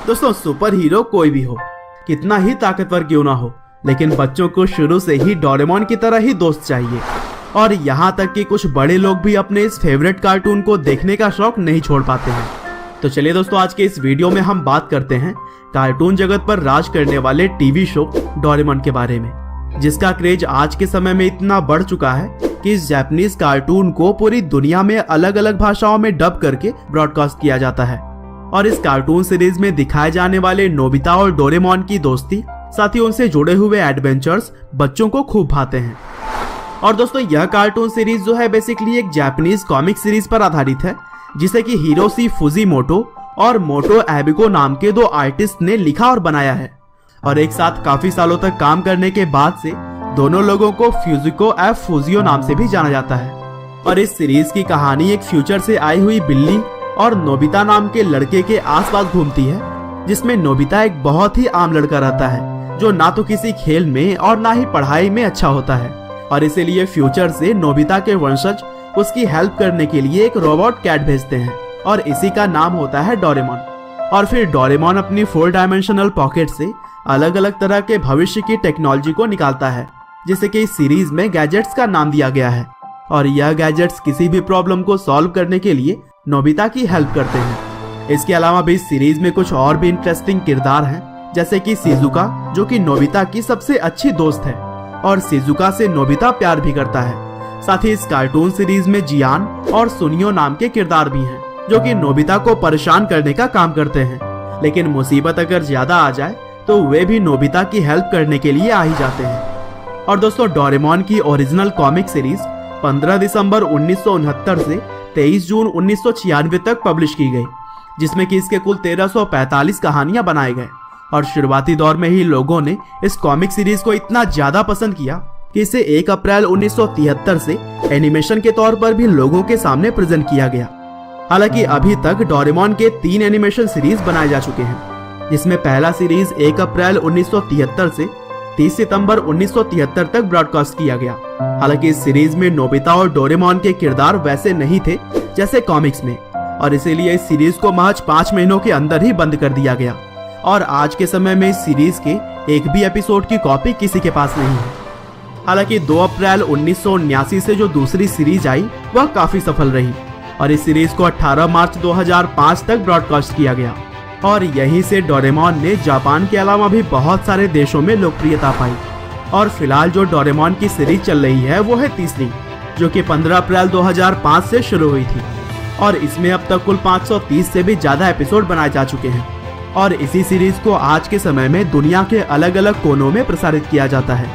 दोस्तों super hero कोई भी हो, कितना ही ताकतवर क्यों ना हो, लेकिन बच्चों को शुरू से ही डोरेमोन की तरह ही दोस्त चाहिए। और यहाँ तक कि कुछ बड़े लोग भी अपने इस फेवरेट कार्टून को देखने का शौक नहीं छोड़ पाते हैं। तो चलिए दोस्तों, आज के इस वीडियो में हम बात करते हैं कार्टून जगत पर राज करने वाले टीवी शो डोरेमोन के बारे में, जिसका क्रेज आज के समय में इतना बढ़ चुका है कि इस जापानीज कार्टून को पूरी दुनिया में अलग अलग भाषाओं में डब करके ब्रॉडकास्ट किया जाता है। और इस कार्टून सीरीज में दिखाए जाने वाले नोबिता और डोरेमोन की दोस्ती, साथ ही उनसे जुड़े हुए एडवेंचर्स बच्चों को खूब भाते हैं। और दोस्तों यह कार्टून सीरीज जो है बेसिकली एक जापानीज कॉमिक सीरीज पर आधारित है, जिसे कि हिरोशी फुजिमोटो और मोटो एबिको नाम के दो आर्टिस्ट ने लिखा और बनाया है। और एक साथ काफी सालों तक काम करने के बाद से दोनों लोगों को फ्यूजिको एफ फुजियो नाम से भी जाना जाता है। और इस सीरीज की कहानी एक फ्यूचर से आई हुई बिल्ली और नोबिता नाम के लड़के के आसपास घूमती है, जिसमें नोबिता एक बहुत ही आम लड़का रहता है, जो ना तो किसी खेल में और ना ही पढ़ाई में अच्छा होता है। और इसीलिए फ्यूचर से नोबिता के वंशज उसकी हेल्प करने के लिए एक रोबोट कैट भेजते हैं, और इसी का नाम होता है डोरेमोन। और फिर डोरेमोन अपनी 4 डायमेंशनल पॉकेट से अलग अलग तरह के भविष्य की टेक्नोलॉजी को निकालता है, जिसे कि इस सीरीज में गैजेट्स का नाम दिया गया है। और यह गैजेट्स किसी भी प्रॉब्लम को सॉल्व करने के लिए नोबिता की हेल्प करते हैं। इसके अलावा भी इस सीरीज में कुछ और भी इंटरेस्टिंग किरदार हैं, जैसे कि शिजुका, जो कि नोबिता की सबसे अच्छी दोस्त है और शिजुका से नोबिता प्यार भी करता है। साथ ही इस कार्टून सीरीज में जियान और सुनियो नाम के किरदार भी हैं, जो कि नोबिता को परेशान करने का काम करते हैं, लेकिन मुसीबत अगर ज्यादा आ जाए तो वे भी नोबिता की हेल्प करने के लिए आ ही जाते हैं। और दोस्तों डोरेमोन की ओरिजिनल कॉमिक सीरीज 15 दिसंबर 1969 से 23 जून 1996 तक पब्लिश की गई, जिसमें कि इसके कुल 1345 कहानियां बनाए गए। और शुरुआती दौर में ही लोगों ने इस कॉमिक सीरीज को इतना ज्यादा पसंद किया कि इसे 1 अप्रैल 1973 से एनिमेशन के तौर पर भी लोगों के सामने प्रेजेंट किया गया। हालांकि अभी तक डोरेमोन के 3 एनिमेशन सीरीज बनाए जा चुके हैं, जिसमें पहला सीरीज 1 अप्रैल 1973 से 30 सितंबर 1973 तक ब्रॉडकास्ट किया गया। हालांकि इस सीरीज में नोबिता और डोरेमोन के किरदार वैसे नहीं थे जैसे कॉमिक्स में, और इसीलिए इस सीरीज को महज 5 महीनों के अंदर ही बंद कर दिया गया। और आज के समय में इस सीरीज के एक भी एपिसोड की कॉपी किसी के पास नहीं है। हालांकि 2 अप्रैल 1979 से जो दूसरी सीरीज आई वह काफी सफल रही, और इस सीरीज को 18 मार्च 2005 तक ब्रॉडकास्ट किया गया। और यहीं से डोरेमोन ने जापान के अलावा भी बहुत सारे देशों में लोकप्रियता पाई। और फिलहाल जो डोरेमोन की सीरीज चल रही है वो है तीसरी, जो कि 15 अप्रैल 2005 से शुरू हुई थी। और इसमें अब तक कुल 530 से भी ज्यादा एपिसोड बनाए जा चुके हैं। और इसी सीरीज को आज के समय में दुनिया के अलग अलग कोनों में प्रसारित किया जाता है।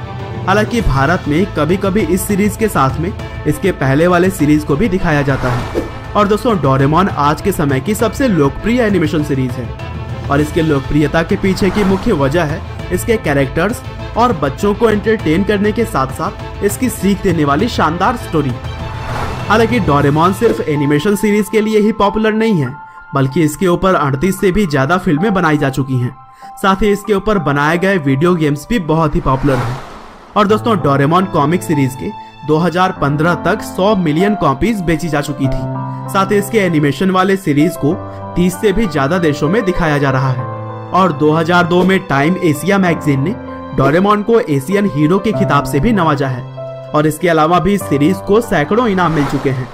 हालांकि भारत में कभी कभी इस सीरीज के साथ में इसके पहले वाले सीरीज को भी दिखाया जाता है। और दोस्तों डोरेमोन आज के समय की सबसे लोकप्रिय एनिमेशन सीरीज है, और इसके लोकप्रियता के पीछे की मुख्य वजह है इसके कैरेक्टर्स और बच्चों को एंटरटेन करने के साथ साथ इसकी सीख देने वाली शानदार स्टोरी। हालांकि डोरेमोन सिर्फ एनिमेशन सीरीज के लिए ही पॉपुलर नहीं है, बल्कि इसके ऊपर 38 से भी ज्यादा फिल्में बनाई जा चुकी हैं। साथ ही इसके ऊपर बनाए गए वीडियो गेम्स भी बहुत ही पॉपुलर हैं। और दोस्तों डोरेमोन कॉमिक सीरीज के 2015 तक 100 मिलियन कॉपीज बेची जा चुकी थी। साथ ही इसके एनिमेशन वाले सीरीज को 30 से भी ज्यादा देशों में दिखाया जा रहा है। और 2002 में टाइम एशिया मैगजीन ने डोरेमोन को एशियन हीरो के खिताब से भी नवाजा है। और इसके अलावा भी इस सीरीज को सैकड़ों इनाम मिल चुके हैं।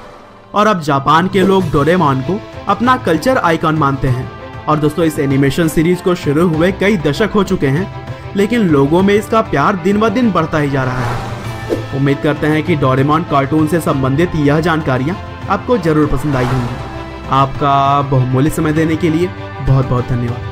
और अब जापान के लोग डोरेमोन को अपना कल्चर आइकॉन मानते हैं। और दोस्तों इस एनिमेशन सीरीज को शुरू हुए कई दशक हो चुके हैं, लेकिन लोगों में इसका प्यार दिन ब दिन बढ़ता ही जा रहा है। उम्मीद करते हैं कि डोरेमोन कार्टून से संबंधित यह जानकारियां आपको जरूर पसंद आई होंगी। आपका बहुमूल्य समय देने के लिए बहुत बहुत धन्यवाद।